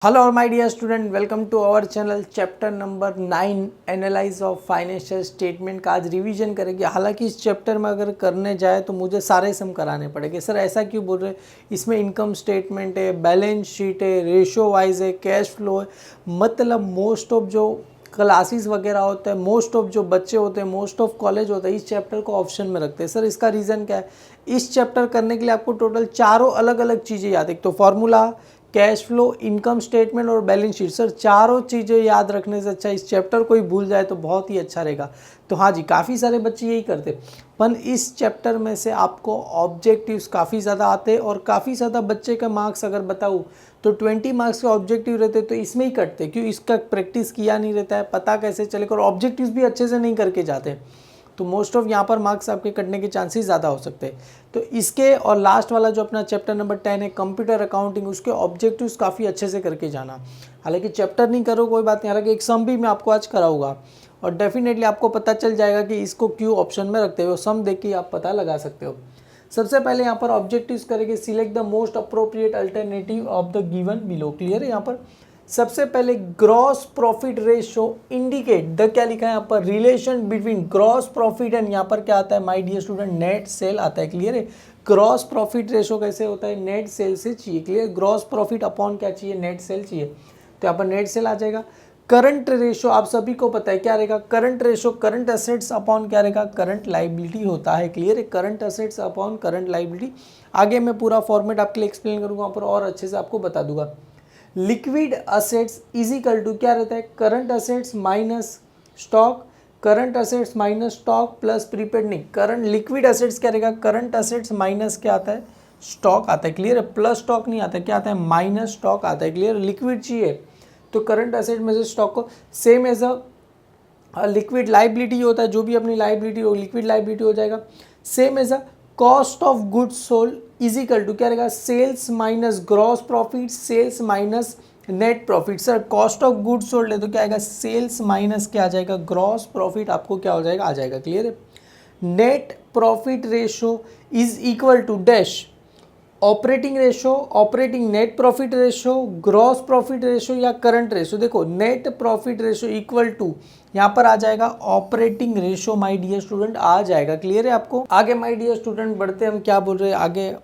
Hello और my dear student, welcome to our channel. Chapter number 9 analyse of financial statement का आज revision करेंगे। हालांकि इस चैप्टर में अगर करने जाए तो मुझे सारे सम कराने पड़ेंगे। सर ऐसा क्यों बोल रहे हैं? इसमें इनकम स्टेटमेंट है, बैलेंस शीट है, रेशो वाइज है, कैश फ्लो है। मतलब मोस्ट ऑफ जो क्लासेस वगैरह होते हैं, मोस्ट ऑफ जो बच्चे होते हैं, मोस्ट ऑफ कॉलेज होते हैं, इस चैप्टर को ऑप्शन में रखते हैं। सर इसका रीज़न क्या है? इस चैप्टर करने के लिए आपको टोटल चारों अलग अलग चीज़ें याद है। एक तो formula, cash flow, income statement और बैलेंस शीट। सर चारों चीज़ें याद रखने से अच्छा इस चैप्टर को ही भूल जाए तो बहुत ही अच्छा रहेगा। तो हाँ जी, काफ़ी सारे बच्चे यही करते, पर इस चैप्टर में से आपको ऑब्जेक्टिव्स काफ़ी ज़्यादा आते और काफ़ी ज़्यादा बच्चे का मार्क्स अगर बताऊँ तो 20 मार्क्स के ऑब्जेक्टिव रहते तो इसमें ही कटते, क्यों? इसका प्रैक्टिस किया नहीं रहता है, पता कैसे चलेगा, और ऑब्जेक्टिव्स भी अच्छे से नहीं करके जाते, तो मोस्ट ऑफ यहाँ पर मार्क्स आपके कटने के चांसेस ज़्यादा हो सकते हैं। तो इसके और लास्ट वाला जो अपना चैप्टर नंबर 10 है कंप्यूटर अकाउंटिंग, उसके ऑब्जेक्टिव्स काफ़ी अच्छे से करके जाना। हालांकि चैप्टर नहीं करो कोई बात नहीं, हालांकि एक सम भी मैं आपको आज कराऊंगा और डेफिनेटली आपको पता चल जाएगा कि इसको क्यों ऑप्शन में रखते हो। सम देख के आप पता लगा सकते हो। सबसे पहले यहाँ पर ऑब्जेक्टिव्स करेंगे, select the most appropriate alternative of the given below. Clear है? यहाँ पर सबसे पहले gross profit ratio indicate the, क्या लिखा है यहाँ पर, relation between gross profit and, यहाँ पर क्या आता है my dear student, net sale आता है। क्लियर है? ग्रॉस प्रॉफिट रेशो कैसे होता है? नेट सेल से चाहिए। क्लियर? ग्रॉस प्रॉफिट अपॉन क्या चाहिए? नेट सेल चाहिए। तो यहाँ पर नेट सेल आ जाएगा। करंट रेशो आप सभी को पता है क्या रहेगा? Current ratio current assets upon क्या रहेगा? करंट लाइबिलिटी होता है। क्लियर है? Current assets upon current liability. आगे मैं पूरा फॉर्मेट आपके लिए एक्सप्लेन करूंगा पर और अच्छे से आपको बता दूंगा। Liquid assets is equal to क्या रहता है? Current assets minus stock, current assets minus stock plus prepaid. नहीं, करंट लिक्विड असेट्स क्या रहेगा? करंट असेट्स माइनस क्या आता है? स्टॉक आता है। क्लियर है? प्लस स्टॉक नहीं आता, क्या आता है? माइनस स्टॉक आता है। क्लियर? लिक्विड चाहिए तो करंट असेट में से स्टॉक को, same as a liquid liability होता है, जो भी अपनी लाइबिलिटी हो लिक्विड लाइबिलिटी हो जाएगा। Same as a cost of goods sold is equal to क्या रहेगा? Sales minus gross profit, sales minus net profit. Sir cost of goods sold है तो क्या आएगा? सेल्स माइनस क्या आ जाएगा? ग्रॉस प्रॉफिट आपको क्या हो जाएगा? आ जाएगा। क्लियर है? Net profit ratio is equal to dash operating ratio, operating net profit ratio, gross profit ratio या करंट रेशो। देखो net profit ratio equal to यहाँ पर आ जाएगा operating ratio my dear student आ जाएगा। क्लियर है आपको? आगे माय डियर स्टूडेंट बढ़ते हम क्या बोल रहे हैं आगे।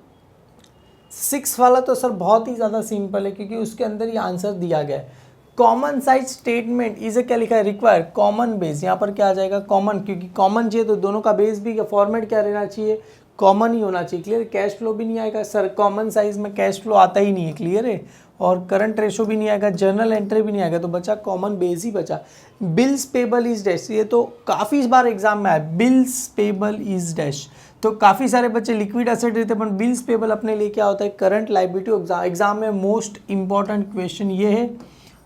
6 वाला तो सर बहुत ही ज़्यादा सिंपल है क्योंकि उसके अंदर ही आंसर दिया गया है। कॉमन साइज स्टेटमेंट इसे क्या लिखा है? Require common base. यहाँ पर क्या आ जाएगा? कॉमन, क्योंकि कॉमन चाहिए तो दोनों का बेस भी फॉर्मेट क्या रहना चाहिए? कॉमन ही होना चाहिए। क्लियर? कैश फ्लो भी नहीं आएगा सर, कॉमन साइज में कैश फ्लो आता ही नहीं है। क्लियर है? और करंट रेशो भी नहीं आएगा, जर्नल एंट्री भी नहीं आएगा, तो बचा कॉमन बेस ही बचा। बिल्स पेबल इज डैश, ये तो काफ़ी बार एग्जाम में आया, बिल्स पेबल इज डैश। तो काफ़ी सारे बच्चे लिक्विड एसेट रहते हैं, पर बिल्स पेबल अपने लिए क्या होता है? Current liability. एग्जाम में मोस्ट इंपॉर्टेंट क्वेश्चन ये है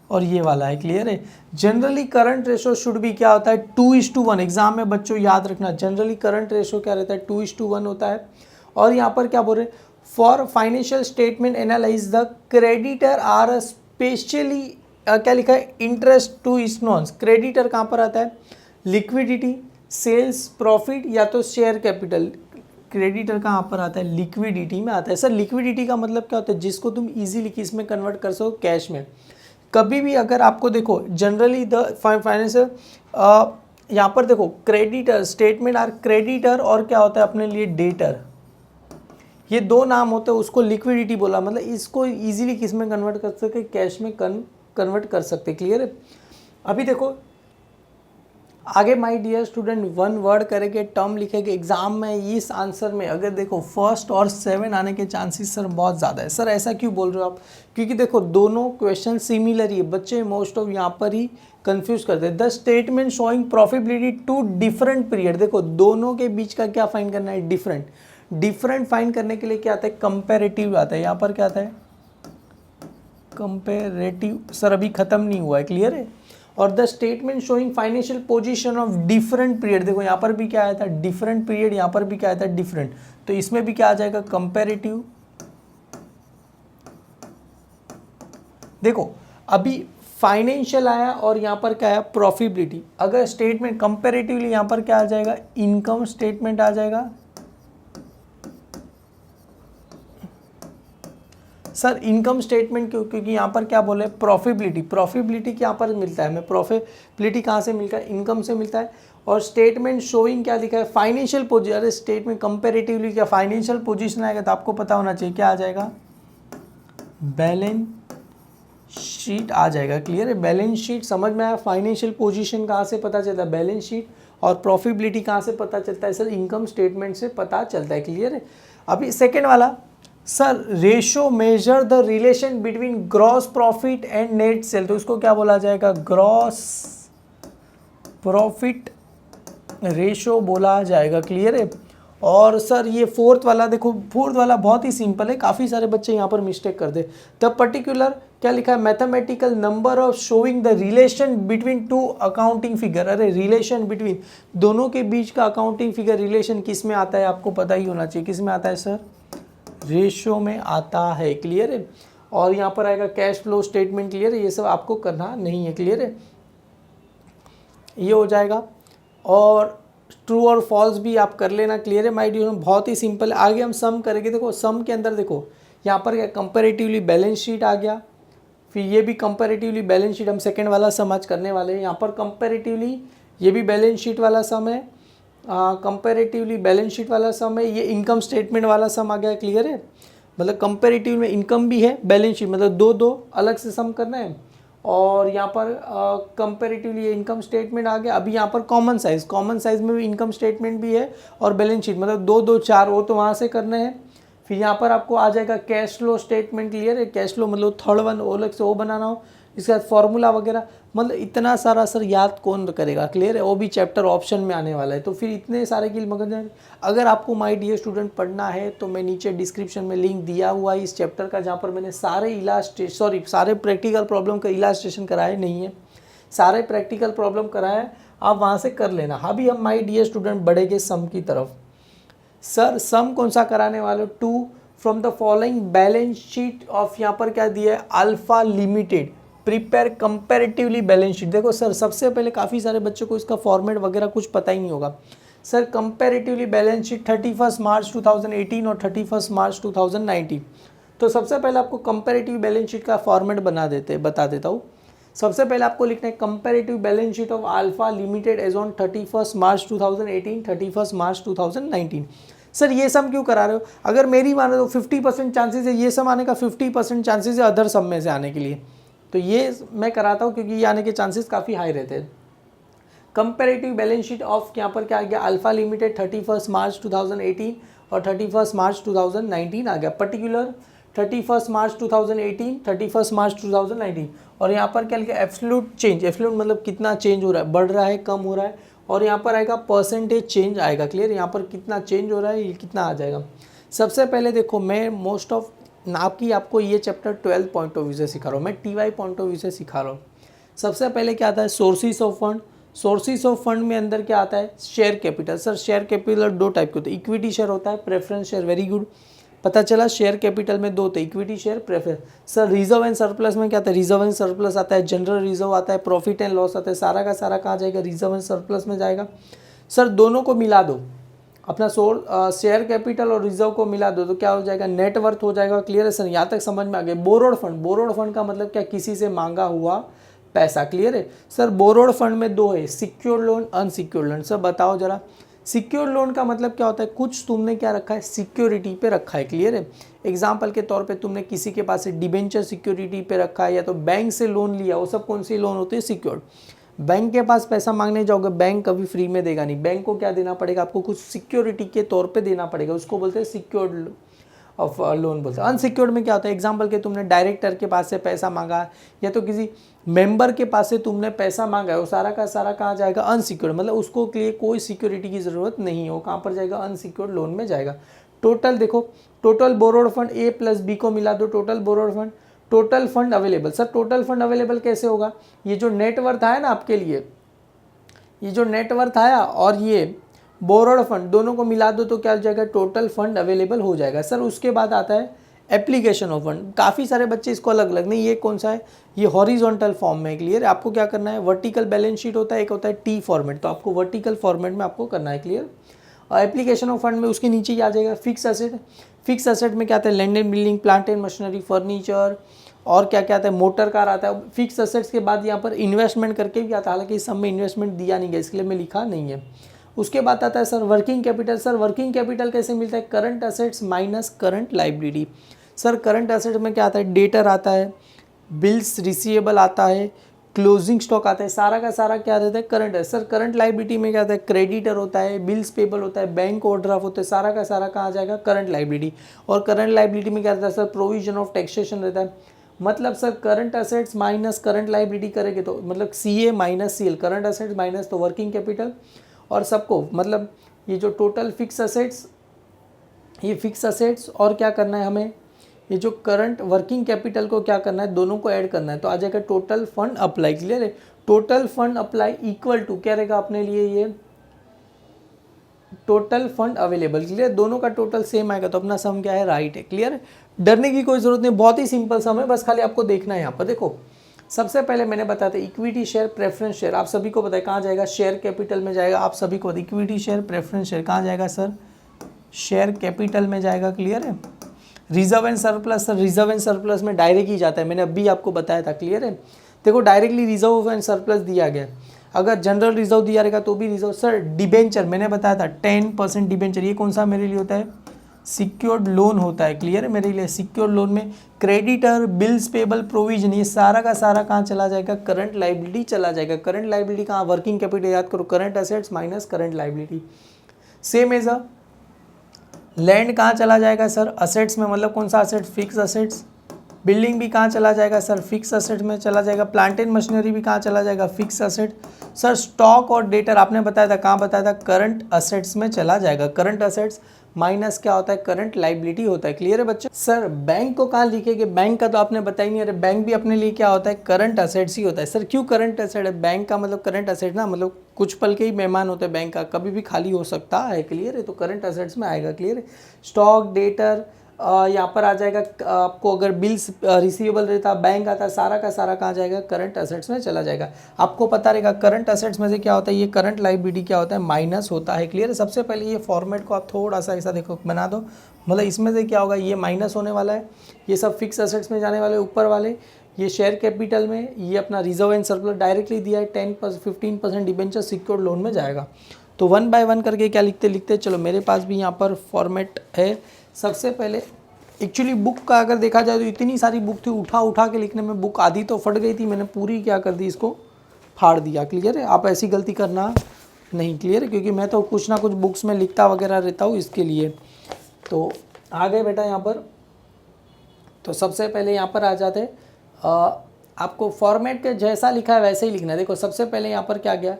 और ये वाला है। क्लियर है? जनरली करंट रेशो शुड भी क्या होता है? 2:1। एग्जाम में बच्चों याद रखना, जनरली करंट रेशो क्या रहता है? 2:1 होता है। और यहाँ पर क्या बोल रहे हैं? For financial statement analyse the creditor are specially, क्या लिखा है? इंटरेस्ट टू इस नॉन्स। क्रेडिटर कहाँ पर आता है? लिक्विडिटी, सेल्स, प्रॉफिट या तो शेयर कैपिटल। क्रेडिटर कहाँ पर आता है? लिक्विडिटी में आता है। सर लिक्विडिटी का मतलब क्या होता है? जिसको तुम इजीली किस में कन्वर्ट कर सको? कैश में। कभी भी अगर आपको देखो जनरली द फाइनेंशियल, यहाँ पर देखो क्रेडिटर स्टेटमेंट आर क्रेडिटर और क्या होता है अपने लिए? डेटर। ये दो नाम होते हैं, उसको लिक्विडिटी बोला, मतलब इसको इजीली किस में कन्वर्ट कर सकते? कैश में कन्वर्ट कर सकते। क्लियर है? अभी देखो आगे my dear student one word करेंगे, टर्म लिखेंगे। एग्जाम में इस आंसर में अगर देखो फर्स्ट और 7 आने के चांसेस सर बहुत ज़्यादा है। सर ऐसा क्यों बोल रहे हो आप? क्योंकि देखो दोनों क्वेश्चन सिमिलर ही है, बच्चे मोस्ट ऑफ यहाँ पर ही कंफ्यूज करते हैं। The statement showing profitability two different period, देखो दोनों के बीच का क्या फाइंड करना है? डिफरेंट। डिफरेंट फाइंड करने के लिए क्या आता है? कंपेरेटिव आता है। यहाँ पर क्या आता है? कंपेरेटिव। सर अभी खत्म नहीं हुआ है। क्लियर है? और the statement showing financial position of different period, देखो यहाँ पर भी क्या आया था? डिफरेंट पीरियड, यहाँ पर भी क्या आया था? डिफरेंट। तो इसमें भी क्या आ जाएगा? कंपेरेटिव। देखो अभी फाइनेंशियल आया और यहाँ पर क्या आया? प्रॉफिटेबिलिटी। अगर स्टेटमेंट कंपेरेटिवली यहाँ पर क्या आ जाएगा? इनकम स्टेटमेंट आ जाएगा। सर इनकम स्टेटमेंट क्यों, क्योंकि यहाँ पर क्या बोले प्रॉफिबिलिटी, प्रॉफिबिलिटी यहाँ पर मिलता है, हमें प्रॉफिबिलिटी कहाँ से मिलता है, इनकम से मिलता है। और स्टेटमेंट शोइंग क्या लिखा है, फाइनेंशियल पोजीशन, अरे स्टेटमेंट कंपेरेटिवली क्या फाइनेंशियल पोजीशन आएगा तो आपको पता होना चाहिए क्या आ जाएगा, बैलेंस शीट आ जाएगा। क्लियर है, बैलेंस शीट समझ में आया। फाइनेंशियल पोजीशन कहाँ से पता चलता है, बैलेंस शीट। और प्रॉफिबिलिटी कहाँ से पता चलता है सर, इनकम स्टेटमेंट से पता चलता है। क्लियर है। अभी सेकेंड वाला sir, ratio measure the relation between gross profit and net cell, तो उसको क्या बोला जाएगा, ग्रॉस प्रॉफिट रेशो बोला जाएगा। क्लियर है। और सर ये फोर्थ वाला देखो, फोर्थ वाला बहुत ही सिंपल है, काफ़ी सारे बच्चे यहाँ पर मिस्टेक करते। द पर्टिकुलर क्या लिखा है, mathematical number of showing the relation between two accounting figure, अरे रिलेशन बिटवीन दोनों के बीच का अकाउंटिंग फिगर रिलेशन किस में आता है, आपको पता ही होना चाहिए किस में आता है सर, रेशो में आता है। क्लियर है। और यहाँ पर आएगा कैश फ्लो स्टेटमेंट। क्लियर है, ये सब आपको करना नहीं है। क्लियर है, ये हो जाएगा। और ट्रू और फॉल्स भी आप कर लेना। क्लियर है माय डियर, बहुत ही सिंपल है। आगे हम सम करेंगे। देखो सम के अंदर देखो यहाँ पर क्या कंपैरेटिवली बैलेंस शीट आ गया, फिर ये भी कंपैरेटिवली बैलेंस शीट, हम सेकंड वाला सम आज करने वाले हैं। यहाँ पर कंपैरेटिवली ये भी बैलेंस शीट वाला सम है, कंपैरेटिवली बैलेंस शीट वाला सम है, ये इनकम स्टेटमेंट वाला सम आ गया। क्लियर है, मतलब कंपैरेटिव में इनकम भी है, बैलेंस शीट, मतलब दो दो अलग से सम करना है। और यहाँ पर कंपैरेटिवली ये इनकम स्टेटमेंट आ गया। अभी यहाँ पर कॉमन साइज में भी इनकम स्टेटमेंट भी है और बैलेंस शीट, मतलब दो दो चार, वो तो वहाँ से करने हैं। फिर यहाँ पर आपको आ जाएगा कैश फ्लो स्टेटमेंट। क्लियर है, कैश फ्लो मतलब थर्ड वन वो अलग से वो बनाना हो, इसके बाद फॉर्मूला वगैरह, मतलब इतना सारा सर याद कौन करेगा। क्लियर है, वो भी चैप्टर ऑप्शन में आने वाला है, तो फिर इतने सारे की मगज। अगर आपको माय डियर स्टूडेंट पढ़ना है तो मैं नीचे डिस्क्रिप्शन में लिंक दिया हुआ है इस चैप्टर का, जहाँ पर मैंने सारे प्रैक्टिकल प्रॉब्लम का इलास्ट्रेशन कराए नहीं है, सारे प्रैक्टिकल प्रॉब्लम कराए, आप वहाँ से कर लेना। अभी हम माय डियर स्टूडेंट बढ़ेंगे सम की तरफ। सर सम कौन सा कराने वाले, to from the following balance sheet of, यहाँ पर क्या दिया है, alpha limited prepare comparatively balance sheet. देखो सर सबसे पहले काफ़ी सारे बच्चों को इसका फॉर्मेट वगैरह कुछ पता ही नहीं होगा। Sir comparatively balance sheet 31 March 2018 और 31 मार्च 2019। तो सबसे पहले आपको कंपैरेटिव बैलेंस शीट का फॉर्मेट बता देता हूँ। सबसे पहले आपको लिखना है comparative balance sheet of alpha limited as on 31 March 2018, 31 March 2019। Sir ये सम क्यों करा रहे हो, अगर मेरी माने तो 50% चांसेस है ये सम आने का, 50% चांसेस है अदर सम में से आने के लिए, तो ये मैं कराता हूँ क्योंकि ये आने के चांसेस काफ़ी हाई रहते हैं। कंपैरेटिव बैलेंस शीट ऑफ यहाँ पर क्या आ गया, अल्फा लिमिटेड 31 मार्च 2018 और 31 मार्च 2019 आ गया। Particular 31 March 2018, 31 March 2019। और यहाँ पर क्या लिखा, एब्सोल्यूट चेंज, एब्सोल्यूट मतलब कितना चेंज हो रहा है, बढ़ रहा है कम हो रहा है। और यहाँ पर आएगा परसेंटेज चेंज आएगा। क्लियर, यहाँ पर कितना चेंज हो रहा है, ये कितना आ जाएगा। सबसे पहले देखो मैं मोस्ट ऑफ आपको ये चैप्टर 12 पॉइंट ऑफ व्यू से सिखा रहा हूँ, मैं TY पॉइंट ऑफ व्यू से सिखा रहा हूँ। सबसे पहले क्या आता है, sources of fund. Sources of fund में अंदर क्या आता है, share capital. Sir share capital दो टाइप के होते हैं, इक्विटी शेयर होता है, प्रेफरेंस शेयर। वेरी गुड, पता चला शेयर कैपिटल में दो होते हैं, equity share, preference. Sir reserve and surplus में क्या आता है, रिजर्व एंड सरप्लस आता है, जनरल रिजर्व आता है, प्रॉफिट एंड लॉस आता है, सारा का सारा कहाँ जाएगा, रिजर्व एंड सरप्लस में जाएगा। सर दोनों को मिला दो, अपना शेयर कैपिटल और रिजर्व को मिला दो तो क्या हो जाएगा, नेटवर्थ हो जाएगा। क्लियर है सर, यहाँ तक समझ में आ गया। बोरोड फंड, बोरोड फंड का मतलब क्या, किसी से मांगा हुआ पैसा। क्लियर है सर, बोरोड फंड में दो है, secured loan, unsecured loan. Sir बताओ जरा, सिक्योर्ड लोन का मतलब क्या होता है, कुछ तुमने क्या रखा है, सिक्योरिटी पे रखा है। क्लियर है, एग्जाम्पल के तौर पे तुमने किसी के पास से डिबेंचर सिक्योरिटी पे रखा है, या तो बैंक से लोन लिया, वो सब कौन सी लोन होती है, सिक्योर्ड। बैंक के पास पैसा मांगने जाओगे, बैंक कभी फ्री में देगा नहीं, बैंक को क्या देना पड़ेगा, आपको कुछ सिक्योरिटी के तौर पे देना पड़ेगा, उसको बोलते हैं सिक्योर्ड ऑफ लोन बोलते हैं। अनसिक्योर्ड में क्या होता है, एग्जांपल के तुमने डायरेक्टर के पास से पैसा मांगा, या तो किसी मेंबर के पास से तुमने पैसा मांगा है, वो सारा का सारा कहाँ जाएगा, अनसिक्योर्ड, मतलब उसको के लिए कोई सिक्योरिटी की ज़रूरत नहीं है, वो कहाँ पर जाएगा, अनसिक्योर्ड लोन में जाएगा। टोटल देखो, total borrowed fund A + B को मिला दो, total borrowed fund, total fund available. Sir total fund available कैसे होगा, ये जो नेटवर्थ आया ना आपके लिए, ये जो नेटवर्थ आया और ये बोरोड फंड दोनों को मिला दो तो क्या हो जाएगा, टोटल फंड अवेलेबल हो जाएगा। सर उसके बाद आता है एप्लीकेशन ऑफ फंड। काफ़ी सारे बच्चे इसको अलग अलग, नहीं ये कौन सा है, ये हॉरिजॉन्टल फॉर्म में। क्लियर, आपको क्या करना है, वर्टिकल बैलेंस शीट होता है, एक होता है T फॉर्मेट, तो आपको वर्टिकल फॉर्मेट में आपको करना है। क्लियर, एप्लीकेशन ऑफ फंड में उसके नीचे ही आ जाएगा फिक्स एसेट। फिक्स एसेट में क्या आता है, land and building, plant and machinery, furniture और क्या क्या आता है, मोटर कार आता है। फिक्स एसेट्स के बाद यहाँ पर इन्वेस्टमेंट करके भी आता है, हालांकि इस सब में इन्वेस्टमेंट दिया नहीं गया इसलिए मैं लिखा नहीं है। उसके बाद आता है sir working capital. Sir working capital कैसे मिलता है, current assets minus current liability. Sir current asset में क्या आता है, डेटर आता है, बिल्स रिसीवेबल आता है, क्लोजिंग स्टॉक आता है, सारा का सारा क्या रहता है, करंट है। सर करंट लाइबिलिटी में क्या आता है, क्रेडिटर होता है, बिल्स पेबल होता है, बैंक ओवरड्राफ्ट होता है, सारा का सारा कहाँ आ जाएगा, करंट लाइबिलिटी। और करंट लाइबिलिटी में क्या रहता है सर, प्रोविजन ऑफ टैक्सेशन रहता है। मतलब sir current assets minus current liability करेंगे तो मतलब CA minus CL, current assets minus तो वर्किंग कैपिटल, और सबको मतलब ये जो टोटल फिक्स एसेट्स, ये फिक्स एसेट्स और क्या करना है हमें, ये जो करंट वर्किंग कैपिटल को क्या करना है, दोनों को ऐड करना है। तो आ जाएगा टोटल फंड अप्लाई। क्लियर है, total fund apply equal to क्या रहेगा अपने लिए, ये टोटल फंड अवेलेबल। क्लियर, दोनों का टोटल सेम आएगा तो अपना सम क्या है, राइट है। क्लियर है, डरने की कोई जरूरत नहीं, बहुत ही सिंपल सम है, बस खाली आपको देखना है। यहाँ पर देखो सबसे पहले मैंने बताया था इक्विटी शेयर प्रेफरेंस शेयर, आप सभी को पता है कहाँ जाएगा, शेयर कैपिटल में जाएगा। आप सभी को इक्विटी शेयर प्रेफरेंस शेयर कहाँ जाएगा सर, शेयर कैपिटल में जाएगा। क्लियर है, reserve and surplus, sir reserve and surplus में डायरेक्ट ही जाता है, मैंने अभी आपको बताया था। क्लियर है, देखो डायरेक्टली रिजर्व एंड सरप्लस दिया गया, अगर जनरल रिजर्व दिया रहेगा तो भी रिजर्व। सर डिबेंचर मैंने बताया था 10% डिबेंचर, ये कौन सा मेरे लिए होता है, सिक्योर्ड लोन होता है। क्लियर है, मेरे लिए सिक्योर्ड लोन में क्रेडिटर, बिल्स पेबल, प्रोविजन, ये सारा का सारा कहाँ चला जाएगा, करंट लाइबिलिटी चला जाएगा। करंट लाइबिलिटी कहाँ, वर्किंग कैपिटल, याद करो current assets minus current liability. Same as a land कहाँ चला जाएगा सर, असेट्स में, मतलब कौन सा असेट, फिक्स असेट्स। बिल्डिंग भी कहाँ चला जाएगा सर, फिक्स असेट में चला जाएगा। प्लांट एंड मशीनरी भी कहाँ चला जाएगा, फिक्स असेट। सर स्टॉक और डेटर आपने बताया था, कहाँ बताया था, करंट असेट्स में चला जाएगा। करंट असेट्स माइनस क्या होता है, करंट लाइबिलिटी होता है। क्लियर है बच्चे। सर बैंक को कहाँ लिखेंगे, बैंक का तो आपने बताया नहीं, अरे बैंक भी अपने लिए क्या होता है, करंट असेट्स ही होता है। सर क्यों करंट असेट है, बैंक का मतलब करंट असेट ना, मतलब कुछ पल के ही मेहमान होते हैं बैंक का, कभी भी खाली हो सकता है। क्लियर है, तो करंट असेट्स में आएगा। क्लियर है, स्टॉक, डेटर, यहाँ पर आ जाएगा आपको, अगर बिल्स रिसीवेबल रहता, बैंक आता, सारा का सारा कहाँ जाएगा, करंट असेट्स में चला जाएगा। आपको पता रहेगा करंट असेट्स में से क्या होता है, ये करंट लाइबिलिटी क्या होता है, माइनस होता है। क्लियर है, सबसे पहले ये फॉर्मेट को आप थोड़ा सा ऐसा देखो बना दो, मतलब इसमें से क्या होगा, ये माइनस होने वाला है, ये सब फिक्स असेट्स में जाने वाले, ऊपर वाले ये शेयर कैपिटल में, ये अपना रिजर्व एंड सरप्लस डायरेक्टली दिया है, 15% डिबेंचर सिक्योर्ड लोन में जाएगा। तो 1 बाय 1 करके क्या लिखते, चलो मेरे पास भी यहाँ पर फॉर्मेट है। सबसे पहले एक्चुअली बुक का अगर देखा जाए तो इतनी सारी बुक थी, उठा के लिखने में बुक आधी तो फट गई थी, मैंने पूरी क्या कर दी, इसको फाड़ दिया। क्लियर है, आप ऐसी गलती करना नहीं। क्लियर है, क्योंकि मैं तो कुछ ना कुछ बुक्स में लिखता वगैरह रहता हूँ, इसके लिए। तो आ गए बेटा यहाँ पर, तो सबसे पहले यहाँ पर आ जाते, आपको फॉर्मेट के जैसा लिखा है वैसे ही लिखना है। देखो सबसे पहले यहाँ पर क्या गया,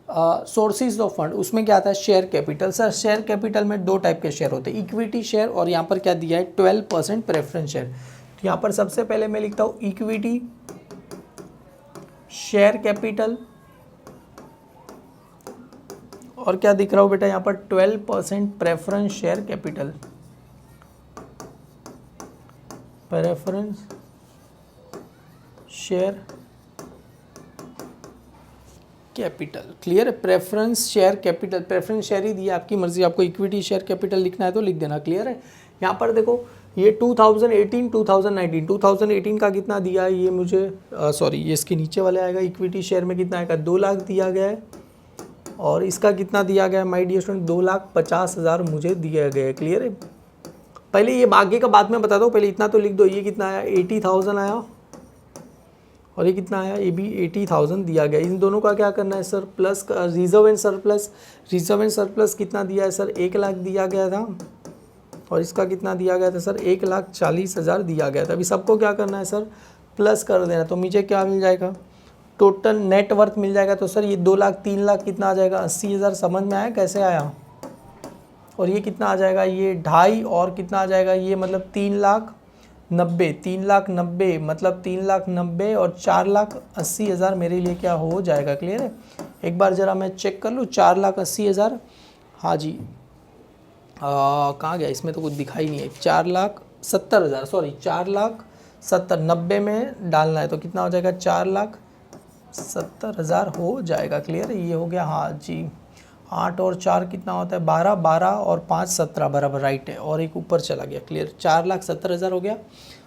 सोर्सेज ऑफ फंड, उसमें क्या आता है, share capital. Sir share capital में 2 टाइप के शेयर होते हैं, इक्विटी शेयर और यहाँ पर क्या दिया है, 12% प्रेफरेंस शेयर। तो यहाँ पर सबसे पहले मैं लिखता हूँ इक्विटी शेयर कैपिटल, और क्या दिख रहा हो बेटा यहाँ पर, 12% preference share capital, preference share capital. Clear है, preference share capital, preference share ही दिया, आपकी मर्जी, आपको इक्विटी शेयर कैपिटल लिखना है तो लिख देना। क्लियर है, यहाँ पर देखो ये 2018 2019, 2018 का कितना दिया है, ये मुझे सॉरी ये इसके नीचे वाले आएगा, इक्विटी शेयर में कितना आएगा, 2 लाख दिया गया है, और इसका कितना दिया गया है माय डियर स्टूडेंट, 2,50,000 मुझे दिया गया है। क्लियर है, पहले ये आगे का बाद में बता दो, पहले इतना तो लिख दो, ये कितना आया, 80,000 आया, और ये कितना आया, ये भी 80,000 दिया गया। इन दोनों का क्या करना है sir, plus reserve and surplus, reserve and surplus कितना दिया है सर, 1 लाख दिया गया था, और इसका कितना दिया गया था सर, 1,40,000 दिया गया था। अभी सबको क्या करना है सर, प्लस कर देना, तो मुझे क्या मिल जाएगा, टोटल नेटवर्थ मिल जाएगा। तो सर ये 2 लाख 3 लाख कितना आ जाएगा, 80,000, समझ में आया कैसे आया। और ये कितना आ जाएगा, ये 2.5, और कितना आ जाएगा, ये मतलब 3,90,000, 3,90,000 मतलब 3,90,000 और 4,80,000 मेरे लिए क्या हो जाएगा। क्लियर है, एक बार ज़रा मैं चेक कर लूँ, 4,80,000, हाँ जी, कहाँ गया, इसमें तो कुछ दिखाई नहीं है, 4,70,000, सॉरी 4,70,000, 90 में डालना है तो कितना हो जाएगा, 4,70,000 हो जाएगा। क्लियर है, ये हो गया, हाँ जी, 8 और 4 कितना होता है 12, 12 और 5 17 बराबर राइट है, और एक ऊपर चला गया। क्लियर, 4,70,000 हो गया।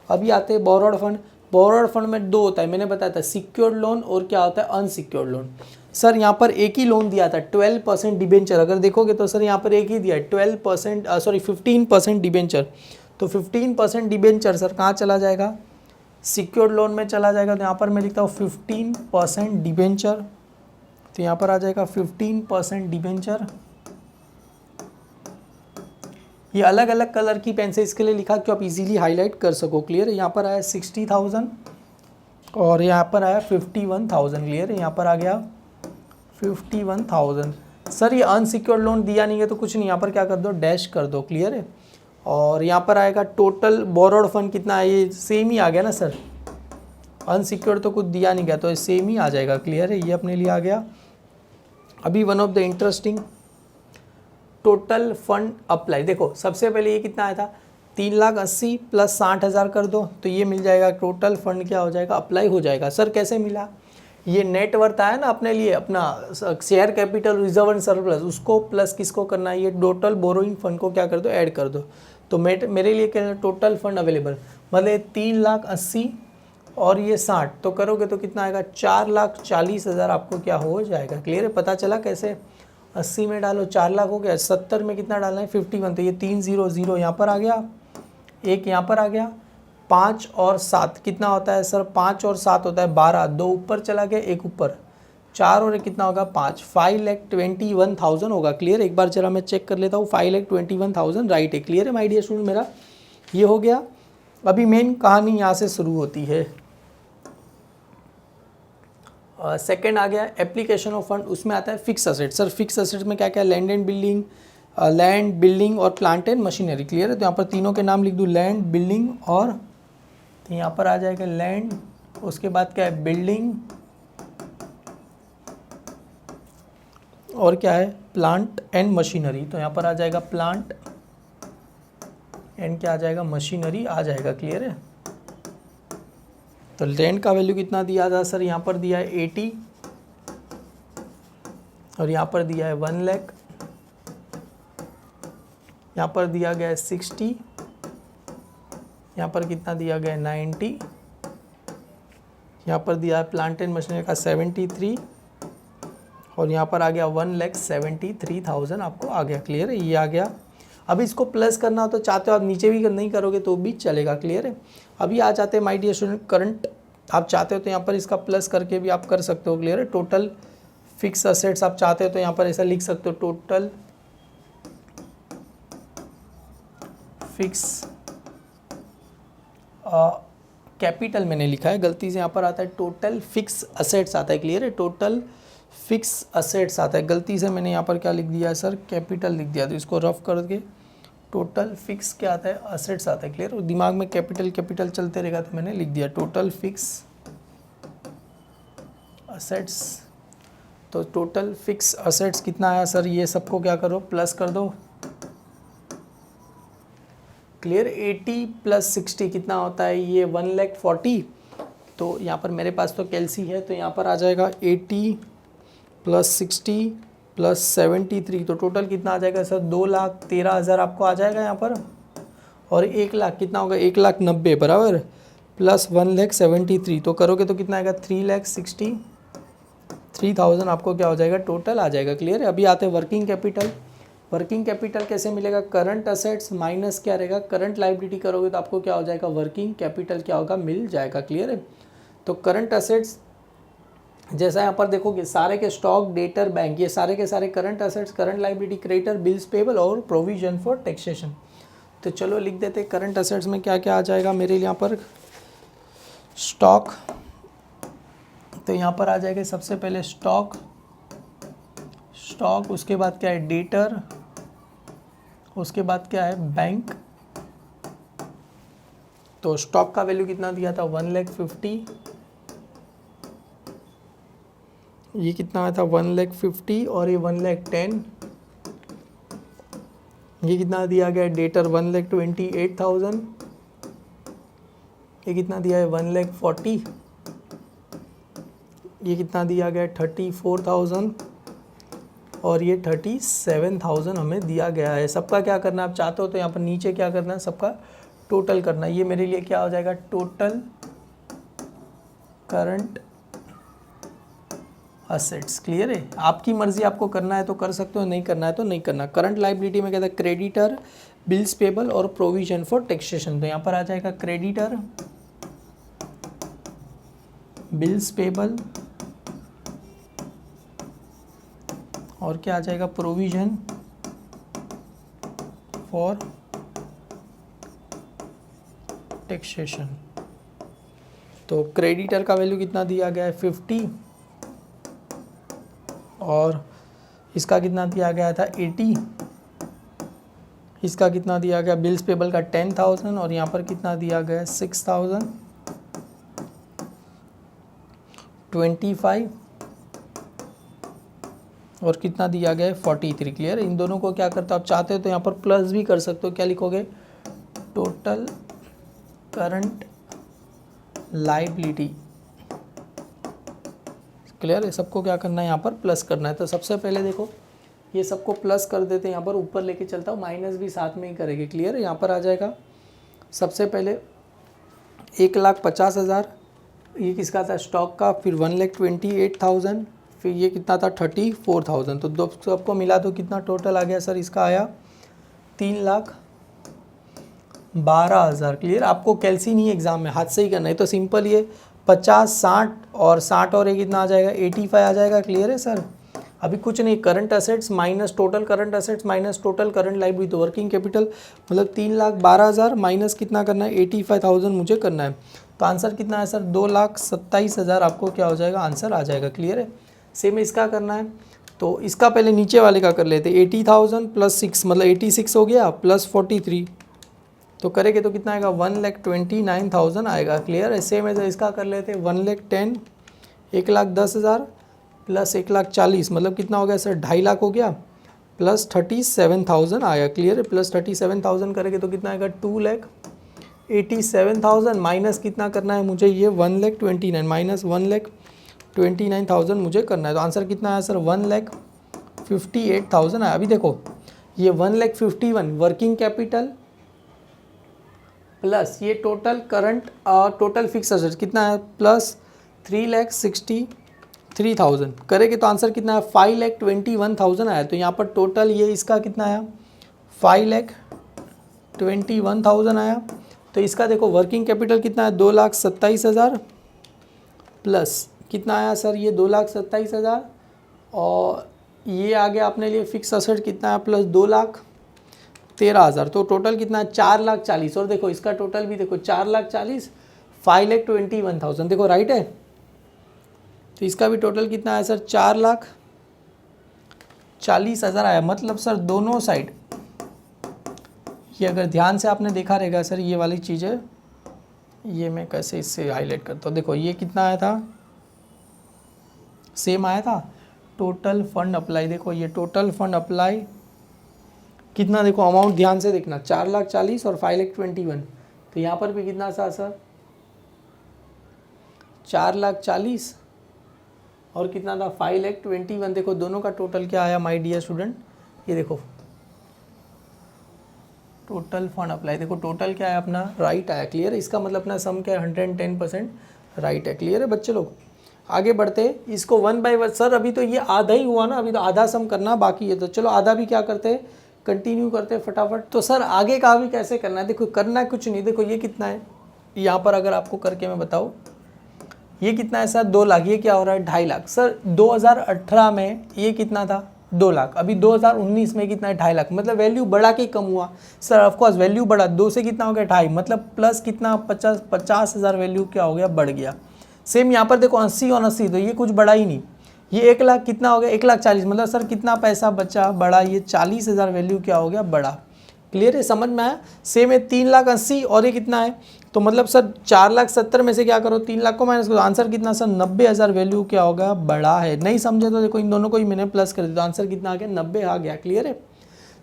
अभी आते हैं बोरोड फंड। बोरोड फंड में दो होता है, मैंने बताया था सिक्योर्ड लोन और क्या होता है अनसिक्योर्ड लोन। सर यहाँ पर एक ही लोन दिया था 12% डिबेंचर, अगर देखोगे तो सर यहाँ पर एक ही दिया है 15% डिबेंचर। तो 15% डिबेंचर सर कहाँ चला जाएगा, सिक्योर्ड लोन में चला जाएगा। तो यहाँ पर मैं लिखता हूँ 15% डिबेंचर, तो यहाँ पर आ जाएगा 15% डिबेंचर। ये अलग अलग कलर की पेन से इसके लिए लिखा कि आप इजीली हाईलाइट कर सको। क्लियर है, यहाँ पर आया 60,000 और यहाँ पर आया 51,000। क्लियर है, यहाँ पर आ गया 51,000। सर ये अनसिक्योर्ड लोन दिया नहीं है तो कुछ नहीं, यहाँ पर क्या कर दो डैश कर दो। क्लियर है, और यहाँ पर आएगा टोटल बोरोड फंड कितना है, ये सेम ही आ गया ना सर, अनसिक्योर्ड तो कुछ दिया नहीं गया तो ये सेम ही आ जाएगा। क्लियर है, ये अपने लिए आ गया। अभी one of the interesting total fund apply, देखो सबसे पहले ये कितना आया था 3,80,000 प्लस 60,000 कर दो तो ये मिल जाएगा टोटल फंड क्या हो जाएगा अप्लाई हो जाएगा। सर कैसे मिला, ये नेटवर्थ आया ना अपने लिए, अपना share capital reserve and surplus, उसको प्लस किसको करना है, ये टोटल बोरोइंग फंड को क्या कर दो ऐड कर दो। तो मेरे लिए क्या टोटल फंड अवेलेबल मतलब 3,80,000 और ये 60, तो करोगे तो कितना आएगा 4,40,000 आपको क्या हो जाएगा। क्लियर है, पता चला कैसे, 80 में डालो 4 लाख हो गया, 70 में कितना डालना है 51, तो ये 300 यहाँ पर आ गया, एक यहाँ पर आ गया, 5 और 7 कितना होता है सर, 5 और 7 होता है 12, 2 ऊपर चला गया एक ऊपर, 4 और एक कितना होगा 5, 5,21,000 होगा। क्लियर, एक बार जरा मैं चेक कर लेता हूँ, 5,21,000 राइट है। क्लियर है माय डियर स्टूडेंट, मेरा ये हो गया। अभी मेन कहानी यहाँ से शुरू होती है। सेकंड आ गया एप्लीकेशन ऑफ फंड, उसमें आता है fix asset. Sir fix asset में क्या क्या है, लैंड बिल्डिंग और प्लांट एंड मशीनरी। क्लियर है, तो यहाँ पर तीनों के नाम लिख दूँ, लैंड बिल्डिंग और, तो यहाँ पर आ जाएगा लैंड, उसके बाद क्या है बिल्डिंग और क्या है प्लांट एंड मशीनरी। तो यहाँ पर आ जाएगा प्लांट एंड क्या आ जाएगा मशीनरी आ जाएगा। क्लियर है, तो लैंड का वैल्यू कितना दिया था सर, यहाँ पर दिया है 80 और यहाँ पर दिया है 1 लाख, यहाँ पर दिया गया है 60, यहाँ पर कितना दिया गया है 90, यहाँ पर दिया है प्लांट एंड मशीनरी का 73 और यहाँ पर आ गया 1,73,000 आपको आ गया। क्लियर है, ये आ गया। अभी इसको प्लस करना हो तो चाहते हो आप नीचे भी नहीं करोगे तो भी चलेगा। क्लियर है, अभी आ जाते हैं माय डियर स्टूडेंट करंट, आप चाहते हो तो यहाँ पर इसका प्लस करके भी आप कर सकते हो। क्लियर है, टोटल फिक्स असेट्स आप चाहते हो तो यहाँ पर ऐसा लिख सकते हो, टोटल फिक्स कैपिटल मैंने लिखा है गलती से, यहाँ पर आता है टोटल फिक्स असेट्स आता है। क्लियर है, टोटल फिक्स असेट्स आता है, गलती से मैंने यहाँ पर क्या लिख दिया है सर कैपिटल लिख दिया, तो इसको रफ करके टोटल फिक्स क्या आता है असेट्स आता है। क्लियर, और दिमाग में कैपिटल चलते रहेगा तो मैंने लिख दिया टोटल फिक्स असेट्स। तो टोटल फिक्स असेट्स कितना आया सर, ये सबको क्या करो प्लस कर दो। क्लियर, 80 प्लस 60 कितना होता है, ये 1,40,000। तो यहाँ पर मेरे पास तो कैलसी है तो यहाँ पर आ जाएगा 80 प्लस 60 प्लस 73, तो टोटल कितना आ जाएगा सर 2,13,000 आपको आ जाएगा यहाँ पर। और 1 लाख कितना होगा 1,90,000 बराबर प्लस 1,73,000, तो करोगे तो कितना आएगा 3,63,000 आपको क्या हो जाएगा टोटल आ जाएगा। क्लियर है, अभी आते हैं वर्किंग कैपिटल। वर्किंग कैपिटल कैसे मिलेगा, करंट असेट्स माइनस क्या रहेगा करंट लायबिलिटी, करोगे तो आपको क्या हो जाएगा वर्किंग कैपिटल क्या होगा मिल जाएगा। क्लियर है, तो करंट असेट्स जैसा यहाँ पर देखोगे सारे के स्टॉक डेटर बैंक, ये सारे के सारे current assets, current liability, creditor, bills payable और प्रोविजन फॉर टैक्सेशन। तो चलो लिख देते हैं करंट असेट्स में क्या क्या आ जाएगा मेरे यहाँ पर, स्टॉक, तो यहाँ पर आ जाएगा सबसे पहले स्टॉक, उसके बाद क्या है डेटर, उसके बाद क्या है बैंक। तो स्टॉक का वैल्यू कितना दिया था 1,50,000, ये कितना आया था 1,50,000 और ये 1,10,000, ये कितना दिया गया डेटर 1,28,000, ये कितना दिया है 1,40,000, ये कितना दिया गया 34,000 और ये 37,000 हमें दिया गया है। सबका क्या करना है, आप चाहते हो तो यहाँ पर नीचे क्या करना है, सबका टोटल करना है। ये मेरे लिए क्या हो जाएगा, टोटल करंट असेट्स। क्लियर है, आपकी मर्जी, आपको करना है तो कर सकते हो, नहीं करना है तो नहीं करना। करंट लाइबिलिटी में कहता है क्रेडिटर, बिल्स पेबल और प्रोविजन फॉर टैक्सेशन। तो यहाँ पर आ जाएगा क्रेडिटर, बिल्स पेबल और क्या आ जाएगा, प्रोविजन फॉर टैक्सेशन। तो क्रेडिटर का वैल्यू कितना दिया गया है, 50, और इसका कितना दिया गया था, 80। इसका कितना दिया गया, बिल्स पेबल का 10,000 और यहाँ पर कितना दिया गया, 6,000, 25 और कितना दिया गया है, 43। क्लियर है, इन दोनों को क्या करते हो, आप चाहते हो तो यहाँ पर प्लस भी कर सकते हो। क्या लिखोगे, टोटल करंट लाइबिलिटी। क्लियर है, सबको क्या करना है, यहाँ पर प्लस करना है। तो सबसे पहले देखो ये सबको प्लस कर देते हैं, यहाँ पर ऊपर लेके चलता हूँ, माइनस भी साथ में ही करेंगे। क्लियर है, यहाँ पर आ जाएगा सबसे पहले 1,50,000, ये किसका था, स्टॉक का। फिर 1,28,000, फिर ये कितना था, 34,000। तो दो सबको मिला तो कितना टोटल आ गया सर, इसका आया 3,12,000। क्लियर, आपको कैलसी नहीं एग्जाम में, हाथ से ही करना है। तो सिंपल ये 50, 60 और 60 और ये कितना आ जाएगा, 85 आ जाएगा। क्लियर है सर, अभी कुछ नहीं, current assets minus total current assets minus total current liability, तो वर्किंग कैपिटल मतलब 3,12,000 माइनस कितना करना है, 85,000 मुझे करना है। तो आंसर कितना है सर, 2,27,000 आपको क्या हो जाएगा, आंसर आ जाएगा। क्लियर है, सेम इसका करना है। तो इसका पहले नीचे वाले का कर लेते, 80,000 प्लस 6 मतलब 86 हो गया, प्लस 43 तो करेंगे तो कितना आएगा, 1,29,000 आएगा। क्लियर है, सेम है तो इसका कर लेते, 1,10,000 1,10,000 प्लस 1,40,000 मतलब कितना हो गया सर, 2.5 हो गया, प्लस 37,000 आया। क्लियर है, प्लस 37,000 करेंगे तो कितना आएगा, 2,87,000 माइनस कितना करना है मुझे, ये 1,29,000 माइनस 1,29,000 मुझे करना है। तो आंसर कितना आया सर, 1,58,000 आया। अभी देखो ये 1,51,000 वर्किंग कैपिटल प्लस ये total current total fix assets कितना है, प्लस 3,63,000 करेंगे तो आंसर कितना है, 5,21,000 आया। तो यहाँ पर टोटल ये इसका कितना आया, 5,21,000 आया। तो इसका देखो वर्किंग कैपिटल कितना है, 2,27,000 प्लस कितना आया सर, ये 2,27,000 और ये आ गया अपने लिए फिक्स असेट कितना है, प्लस 2,13,000। तो टोटल कितना है, 4,40,000 और देखो इसका टोटल भी देखो 4,40,000 5,21,000 देखो राइट है। तो इसका भी टोटल कितना है सर, 4,40,000 आया। मतलब सर दोनों साइड ये अगर ध्यान से आपने देखा रहेगा सर, ये वाली चीज़ें ये मैं कैसे इससे हाईलाइट करता हूँ। देखो ये कितना आया था, सेम आया था टोटल फंड अप्लाई। देखो ये टोटल फंड अप्लाई कितना, देखो अमाउंट ध्यान से देखना, 4,40,000 और 5,21,000। तो यहाँ पर भी कितना सा सर, 4,40,000 और कितना था, 5,21,000। देखो दोनों का टोटल क्या आया माय डियर स्टूडेंट, ये देखो टोटल फंड अप्लाई, देखो टोटल क्या है अपना, राइट आया। क्लियर है, इसका मतलब अपना सम क्या है, 110% राइट है। क्लियर है बच्चे लोग, आगे बढ़ते इसको 1 बाय 1। सर अभी तो ये आधा ही हुआ ना, अभी तो आधा सम करना बाकी है। तो चलो आधा भी क्या करते हैं, कंटिन्यू करते हैं फटाफट। तो सर आगे का भी कैसे करना है, देखो करना है कुछ नहीं। देखो ये कितना है, यहाँ पर अगर आपको करके मैं बताऊँ ये कितना है सर, 2 लाख। ये क्या हो रहा है, 2.5 लाख। सर 2018 में ये कितना था, 2 लाख। अभी 2019 में कितना है, 2.5 लाख। मतलब वैल्यू बढ़ा के कम हुआ सर, ऑफकोर्स वैल्यू बढ़ा, 2 से कितना हो गया 2.5, मतलब प्लस कितना 50,000 वैल्यू क्या हो गया, बढ़ गया। सेम यहाँ पर देखो 80 और 80, तो ये कुछ बढ़ा ही नहीं। ये 1 लाख कितना हो गया, 1,40,000 मतलब सर कितना पैसा बचा, बढ़ा। ये 40,000 वैल्यू क्या हो गया, बढ़ा। क्लियर है, समझ में आया। सेम है 3,80,000 और ये कितना है, तो मतलब सर 4,70,000 में से क्या करो, 3 लाख को माइनस करो, आंसर कितना सर 90,000 वैल्यू क्या होगा, बड़ा है। नहीं समझे तो देखो इन दोनों को ही मैंने प्लस कर दिया, तो आंसर कितना आ गया, 90 आ गया। क्लियर है,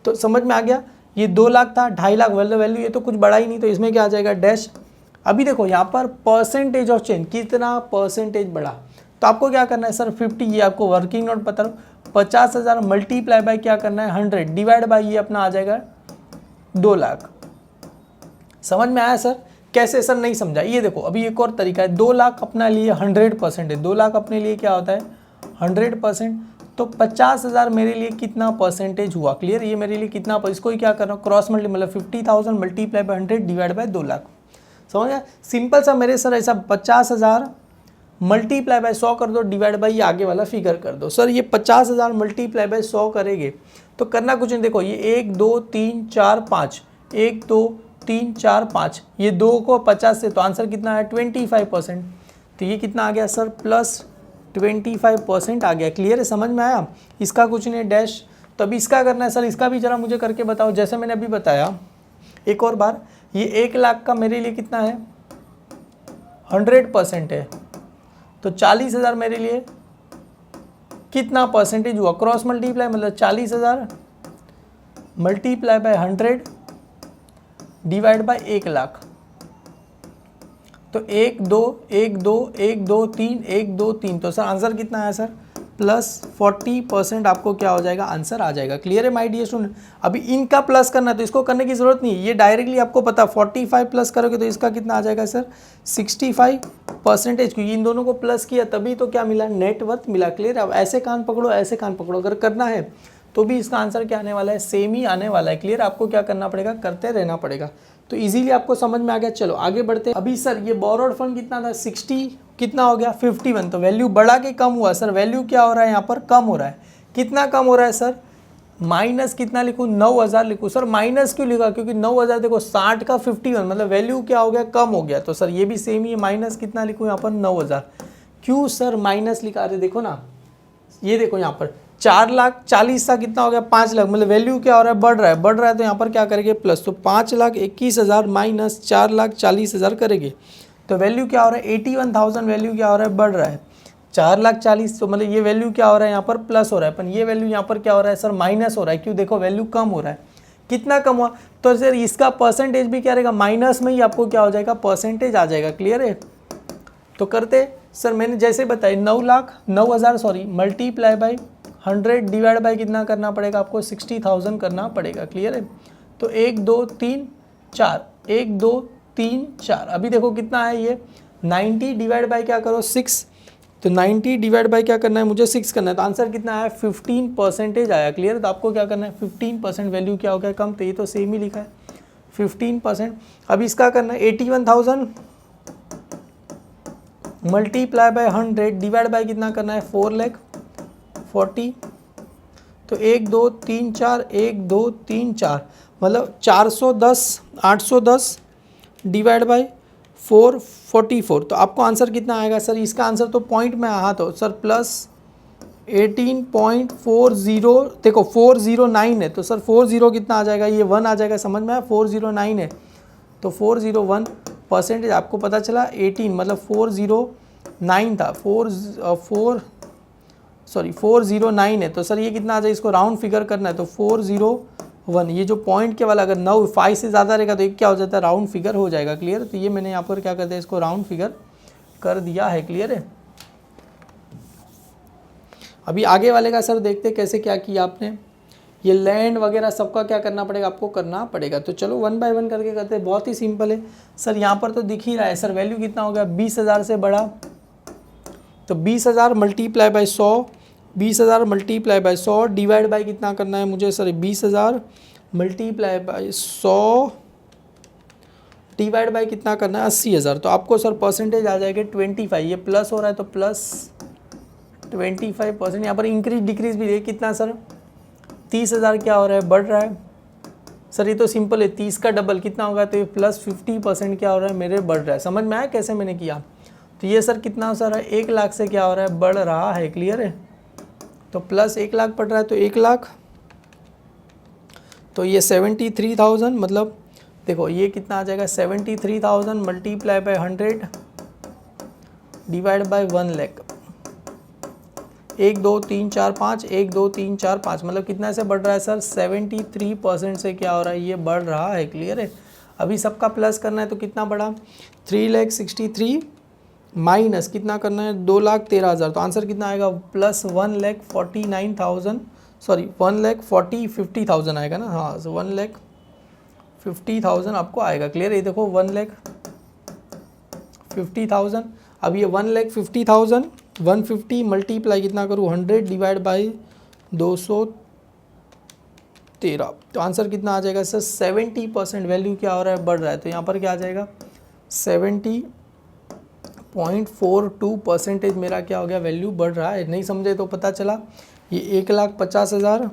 तो समझ में आ गया। ये 2 लाख था, 2.5 लाख वैल्यू, ये तो कुछ बड़ा ही नहीं, तो इसमें क्या आ जाएगा, डैश। अभी देखो यहाँ पर परसेंटेज ऑफ चेंज, कितना परसेंटेज बढ़ा। तो आपको क्या करना है सर, 50, ये आपको वर्किंग नोट पता, 50,000 मल्टीप्लाई बाय क्या करना है 100 डिवाइड बाय ये अपना आ जाएगा 2 लाख। समझ में आया सर? कैसे सर नहीं समझा? ये देखो अभी एक और तरीका है, 2 लाख अपना लिए 100% है, 2 लाख अपने लिए क्या होता है 100%, तो 50,000 मेरे लिए कितना परसेंटेज हुआ? क्लियर? ये मेरे लिए कितना, इसको ही क्या करना क्रॉस मल्टी मतलब 50,000 multiply by 100 divide by 2 lakh. समझ गया? सिंपल सा मेरे सर ऐसा 50,000 मल्टीप्लाई बाय 100 कर दो डिवाइड बाय ये आगे वाला फिगर कर दो। सर ये 50,000 मल्टीप्लाई बाय 100 करेंगे तो करना कुछ नहीं, देखो ये 1 2 3 4 5 1 2 3 4 5 ये 2 को 50 से, तो आंसर कितना है 25%। तो ये कितना आ गया सर प्लस 25% आ गया। क्लियर है? समझ में आया? इसका कुछ नहीं डैश। तो अभी इसका करना है सर, इसका भी जरा मुझे करके बताओ। जैसे मैंने अभी बताया एक और बार, ये 1 लाख का मेरे लिए कितना है 100% है, तो 40,000 मेरे लिए कितना परसेंटेज हुआ? क्रॉस मल्टीप्लाई मतलब 40,000 multiply by 100 divide by 1 lakh, तो 1 2 1 2 1 2 3 1 2 3, तो सर आंसर कितना आया सर प्लस 40% आपको क्या हो जाएगा आंसर आ जाएगा। क्लियर है माय डियर स्टूडेंट? अभी इनका प्लस करना है तो इसको करने की जरूरत नहीं है, ये डायरेक्टली आपको पता 45 प्लस करोगे तो इसका कितना आ जाएगा सर 65%, क्योंकि इन दोनों को प्लस किया तभी तो क्या मिला नेट वर्थ मिला। क्लियर? अब ऐसे कान पकड़ो ऐसे कान पकड़ो, अगर करना है तो भी इसका आंसर क्या आने वाला है सेम ही आने वाला है। क्लियर? आपको क्या करना पड़ेगा करते रहना पड़ेगा। तो इजीली आपको समझ में आ गया। चलो आगे बढ़ते हैं। अभी सर ये बोरोड फंड कितना था 60 कितना हो गया 51, तो वैल्यू बढ़ा के कम हुआ। सर वैल्यू क्या हो रहा है यहाँ पर कम हो रहा है, कितना कम हो रहा है सर माइनस कितना लिखूँ 9,000 लिखूँ। सर माइनस क्यों लिखा? क्योंकि 9,000 देखो 60 का 51 मतलब वैल्यू क्या हो गया कम हो गया, तो सर ये भी सेम ही है, माइनस कितना लिखूँ यहाँ पर 9,000। क्यों सर माइनस लिखा रहे? देखो ना ये देखो यहाँ पर 4,40,000 का कितना हो गया 5 लाख, मतलब वैल्यू क्या हो रहा है बढ़ रहा है तो यहाँ पर क्या करेंगे प्लस, तो 5,21,000 माइनस 4,40,000 करेंगे तो वैल्यू क्या हो रहा है 81,000, वैल्यू क्या हो रहा है बढ़ रहा है 4,40,000, तो मतलब ये वैल्यू क्या हो रहा है यहाँ पर प्लस हो रहा है, पर ये वैल्यू यहाँ पर क्या हो रहा है सर माइनस हो रहा है। क्यों? देखो वैल्यू कम हो रहा है, कितना कम हुआ, तो सर इसका परसेंटेज भी क्या रहेगा माइनस में ही आपको क्या हो जाएगा परसेंटेज आ जाएगा। क्लियर है? तो करते सर मैंने जैसे बताया 9,000 मल्टीप्लाई बाई 100 डिवाइड बाई कितना करना पड़ेगा आपको 60,000 करना पड़ेगा। क्लियर है? तो 1 2 3 4 1 2 3 4, अभी देखो कितना है ये 90 डिवाइड बाई क्या करो 6, तो 90 डिवाइड बाई क्या करना है मुझे 6 करना है, तो आंसर कितना आया 15% आया। क्लियर? तो आपको क्या करना है 15%, वैल्यू क्या हो गया कम, तो ये तो सेम ही लिखा है 15%। अब इसका करना है 81,000 मल्टीप्लाई बाय 100 डिवाइड बाय कितना करना है 4,40,000, तो 1 2 3 4 1 2 3 4 मतलब 410 810 डिवाइड बाय 444, तो आपको आंसर कितना आएगा सर? इसका आंसर तो पॉइंट में आया तो सर प्लस 18.40, देखो 409 है तो सर 40 कितना आ जाएगा, ये 1 आ जाएगा, समझ में आया 409 है तो 401% आपको पता चला 18 मतलब 409 था 409 है, तो सर ये कितना आ जाए, इसको राउंड फिगर करना है तो 401, ये जो पॉइंट के वाला अगर 5 से ज़्यादा रहेगा तो ये क्या हो जाता है राउंड फिगर हो जाएगा। क्लियर? तो ये मैंने यहाँ पर क्या कर दिया इसको राउंड फिगर कर दिया है। क्लियर है? अभी आगे वाले का सर देखते कैसे क्या किया आपने, ये लैंड वगैरह सबका क्या करना पड़ेगा आपको करना पड़ेगा। तो चलो 1 बाय 1 करके करते हैं, बहुत ही सिंपल है सर। यहाँ पर तो दिख ही रहा है सर वैल्यू कितना हो गया 20,000 से बड़ा, तो 20,000 multiply by 100, 20,000 multiply by 100 divide by कितना करना है मुझे sir 20,000 multiply by 100 divide by कितना करना है 80,000, तो आपको सर परसेंटेज आ जाएगा 25, ये प्लस हो रहा है तो प्लस 25%। यहाँ पर इंक्रीज डिक्रीज भी है कितना सर 30,000 क्या हो रहा है बढ़ रहा है सर, ये तो सिंपल है 30 का डबल कितना होगा, तो ये प्लस 50% क्या हो रहा है मेरे बढ़ रहा है। समझ में आया कैसे मैंने किया? तो ये सर कितना सर 1 लाख से क्या हो रहा है बढ़ रहा है। क्लियर है? तो प्लस 1 लाख पड़ रहा है तो 1 लाख, तो ये 73,000 मतलब देखो ये कितना आ जाएगा 73,000 multiply by 100 divide by 1 lakh, 1 2 3 4 5 1 2 3 4 5 मतलब कितना से बढ़ रहा है सर 73% से क्या हो रहा है ये बढ़ रहा है। क्लियर है? अभी सबका प्लस करना है तो कितना बढ़ा 3,63,000 माइनस कितना करना है 2,13,000, तो आंसर कितना आएगा प्लस 1,49,000, सॉरी 1,50,000 आएगा ना, हाँ 1,50,000 आपको आएगा। क्लियर है, ये देखो 1,50,000। अब ये 1,50,000 150 मल्टीप्लाई कितना करूँ 100 डिवाइड बाई 213, तो आंसर कितना आ जाएगा सर 70% वैल्यू क्या हो रहा है बढ़ रहा है, तो यहाँ पर क्या आ जाएगा 70.42% मेरा क्या हो गया वैल्यू बढ़ रहा है। नहीं समझे तो पता चला, ये 1,50,000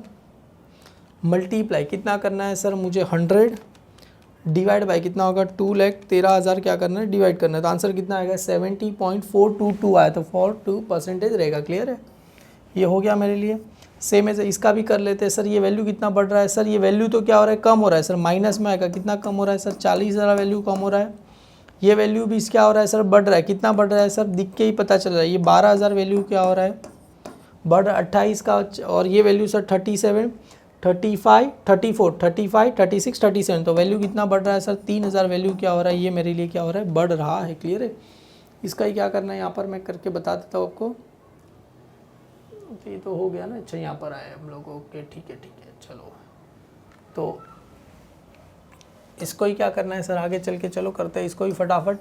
मल्टीप्लाई कितना करना है सर मुझे 100 डिवाइड बाई कितना होगा 2,13,000 क्या करना है डिवाइड करना है, तो आंसर कितना आएगा 70.422 आया, तो 42% रहेगा। क्लियर है, ये हो गया मेरे लिए। सेम है इसका भी कर लेते हैं सर, ये वैल्यू कितना बढ़ रहा है सर, ये वैल्यू तो क्या हो रहा है कम हो रहा है सर, माइनस में आएगा, कितना कम हो रहा है सर 40,000 वैल्यू कम हो रहा है। ये वैल्यू भी क्या हो रहा है सर बढ़ रहा है, कितना बढ़ रहा है सर दिख के ही पता चल रहा है, ये 12,000 वैल्यू क्या हो रहा है बढ़ 28 का, और ये वैल्यू सर 37 35 34 35 36 37, तो वैल्यू कितना बढ़ रहा है सर 3,000 वैल्यू क्या हो रहा है, ये मेरे लिए क्या हो रहा है बढ़ रहा है। क्लियर है, इसका ही क्या करना है यहाँ पर मैं करके बता देता हूँ आपको। तो ये तो हो गया ना, अच्छा यहाँ पर आए हम लोग, ओके ठीक है चलो, तो इसको ही क्या करना है सर आगे चल के, चलो करते हैं इसको ही फटाफट।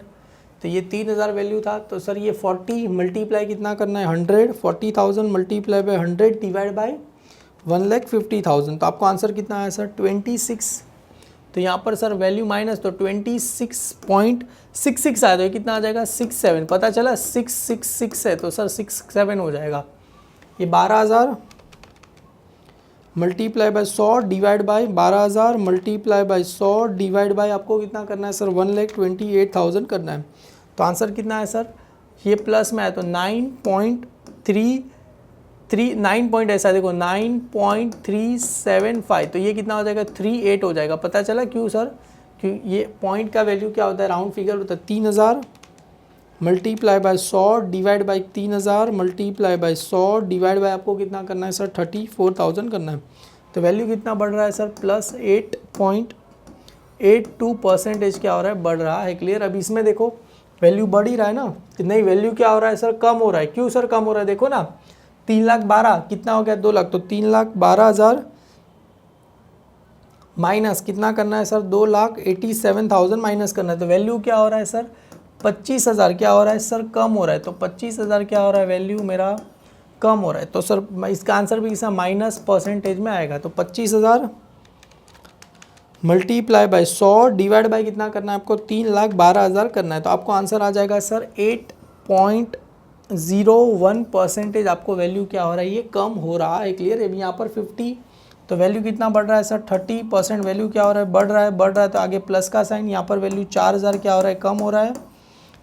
तो ये 3,000 वैल्यू था, तो सर ये 40 मल्टीप्लाई कितना करना है 100, 40,000 मल्टीप्लाई बाई 100 डिवाइड बाई 1,50,000, तो आपको आंसर कितना आया सर 26। तो यहाँ पर सर वैल्यू माइनस, तो 26.66 आया, तो ये कितना आ जाएगा 67, पता चला 666 है, तो सर 67 हो जाएगा। ये 12,000 multiply by 100 divide by 12,000 multiply by 100 divide by आपको कितना करना है सर 1,28,000 करना है, तो आंसर कितना है सर, ये प्लस में आया तो 9 पॉइंट ऐसा देखो 9.375, तो ये कितना हो जाएगा 38 हो जाएगा। पता चला क्यों सर, क्यों ये पॉइंट का वैल्यू क्या होता है राउंड फिगर होता है 3,000 multiply by 100 divide by 3,000 multiply by 100 divide by आपको कितना करना है सर 34,000 करना है, तो वैल्यू कितना बढ़ रहा है सर प्लस 8.82% क्या हो रहा है बढ़ रहा है। क्लियर, अब इसमें देखो वैल्यू बढ़ ही रहा है ना, कि नहीं वैल्यू क्या हो रहा है सर कम हो रहा है, क्यों सर कम हो रहा है देखो ना 3,12,000 कितना हो गया 2 लाख, तो 3,12,000 माइनस कितना करना है सर 2,87,000 माइनस करना है, तो वैल्यू क्या हो रहा है सर 25,000 क्या हो रहा है सर कम हो रहा है, तो 25,000 क्या हो रहा है वैल्यू मेरा कम हो रहा है, तो सर इसका आंसर भी इसका माइनस परसेंटेज में आएगा, तो 25,000 मल्टीप्लाई बाय 100 डिवाइड बाय कितना करना है आपको 3,12,000 करना है, तो आपको आंसर आ जाएगा सर 8.01% आपको वैल्यू क्या हो रहा है ये कम हो रहा है। क्लियर है, यहाँ पर 50 तो वैल्यू कितना बढ़ रहा है सर 30% वैल्यू क्या हो रहा है बढ़ रहा है, तो आगे प्लस का साइन, यहाँ पर वैल्यू 4,000 क्या हो रहा है कम हो रहा है,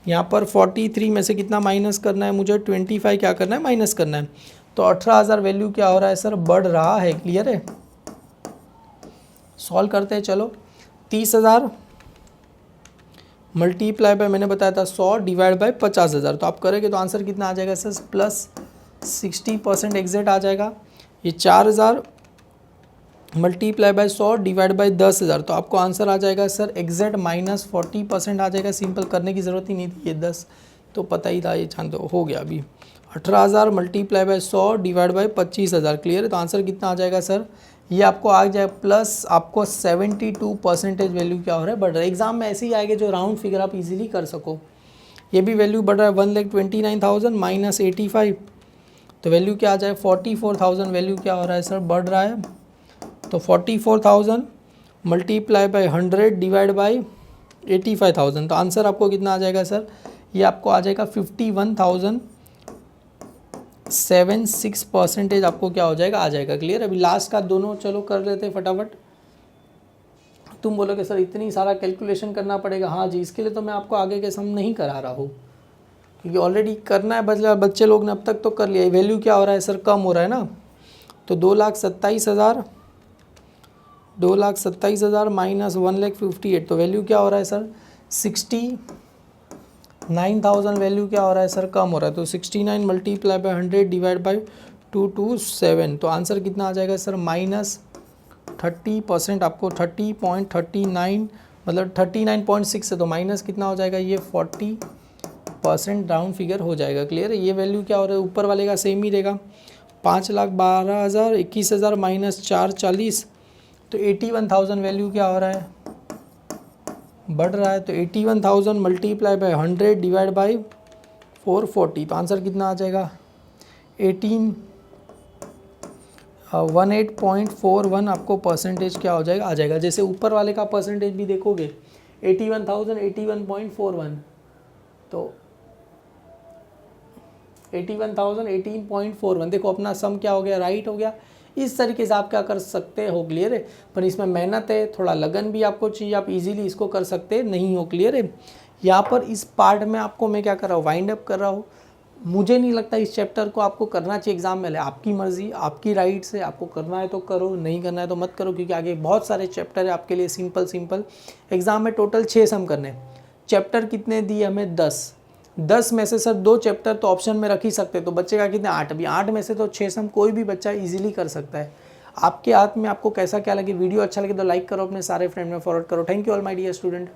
यहाँ पर 43 में से कितना माइनस करना है मुझे 25 क्या करना है माइनस करना है, तो 18,000 वैल्यू क्या हो रहा है सर बढ़ रहा है। क्लियर है, सॉल्व करते हैं चलो। 30,000 मल्टीप्लाई बाय मैंने बताया था 100 डिवाइड बाय 50,000, तो आप करेंगे तो आंसर कितना आ जाएगा सर प्लस 60% एग्जैक्ट आ जाएगा। ये 4,000 मल्टीप्लाई बाय 100 डिवाइड बाय 10,000, तो आपको आंसर आ जाएगा सर एग्जैक्ट माइनस 40% आ जाएगा, सिंपल करने की ज़रूरत ही नहीं थी, ये 10 तो पता ही था, ये जान दो हो गया अभी। 18,000 multiply by 100 divide by 25,000, clear है, तो आंसर कितना आ जाएगा सर ये आपको आ जाए प्लस आपको 72% वैल्यू क्या हो रहा है बढ़ रहा है। एग्जाम में ऐसे ही आएंगे जो राउंड फिगर आप इजीली कर सको। ये भी वैल्यू बढ़ रहा है 1,29,000 माइनस 85, तो वैल्यू क्या आ जाए 44,000 वैल्यू क्या हो रहा है सर बढ़ रहा है, तो 44,000 मल्टीप्लाई बाय 100 डिवाइड बाई 85,000, तो आंसर आपको कितना आ जाएगा सर ये आपको आ जाएगा 51,076% आपको क्या हो जाएगा आ जाएगा। क्लियर, अभी लास्ट का दोनों चलो कर लेते हैं फटाफट। तुम बोलोगे सर इतनी सारा कैलकुलेशन करना पड़ेगा, हाँ जी इसके लिए तो मैं आपको आगे के सम नहीं करा रहा हूँ, क्योंकि ऑलरेडी करना है, बच्चे लोग ने अब तक तो कर लिया। वैल्यू क्या हो रहा है सर कम हो रहा है ना, तो 2,27,000 माइनस 1,58,000, तो वैल्यू क्या हो रहा है सर 69,000 वैल्यू क्या हो रहा है सर कम हो रहा है, तो 69 मल्टीप्लाई बाय 100 डिवाइड बाई 227, तो आंसर कितना आ जाएगा सर माइनस 30%, आपको 30.39 मतलब 39.6 है, तो माइनस कितना हो जाएगा ये 40% परसेंट राउंड फिगर हो जाएगा। क्लियर है। ये वैल्यू क्या हो रहा है, ऊपर वाले का सेम ही रहेगा, 5,12,000, 21,000 माइनस 440, तो 81,000 वैल्यू क्या हो रहा है, बढ़ रहा है। तो 81,000 मल्टीप्लाई बाय 100 डिवाइड बाई 440, तो आंसर कितना आ जाएगा, 1841 आपको परसेंटेज क्या हो जाएगा, आ जाएगा। जैसे ऊपर वाले का परसेंटेज भी देखोगे 81,000 81.41, तो 81,000 18.41, देखो अपना सम क्या हो गया, राइट हो गया। इस तरीके से आप क्या कर सकते हो, क्लियर है। पर इसमें मेहनत है, थोड़ा लगन भी आपको चाहिए, आप इजीली इसको कर सकते नहीं हो। क्लियर है। यहाँ पर इस पार्ट में आपको मैं क्या कर रहा हूँ, वाइंड अप कर रहा हूँ। मुझे नहीं लगता इस चैप्टर को आपको करना चाहिए एग्जाम में, आपकी मर्जी, आपकी राइट से, आपको करना है तो करो, नहीं करना है तो मत करो, क्योंकि आगे बहुत सारे चैप्टर है आपके लिए सिंपल। एग्जाम में टोटल 6 सम करने, चैप्टर कितने दिए हमें, 10 में से सर 2 चैप्टर तो ऑप्शन में रख ही सकते, तो बच्चे का कितने, 8। अभी 8 में से तो 6 सम कोई भी बच्चा इजीली कर सकता है। आपके हाथ में, आपको कैसा क्या लगे। वीडियो अच्छा लगे तो लाइक करो, अपने सारे फ्रेंड में फॉरवर्ड करो। Thank you all my dear student.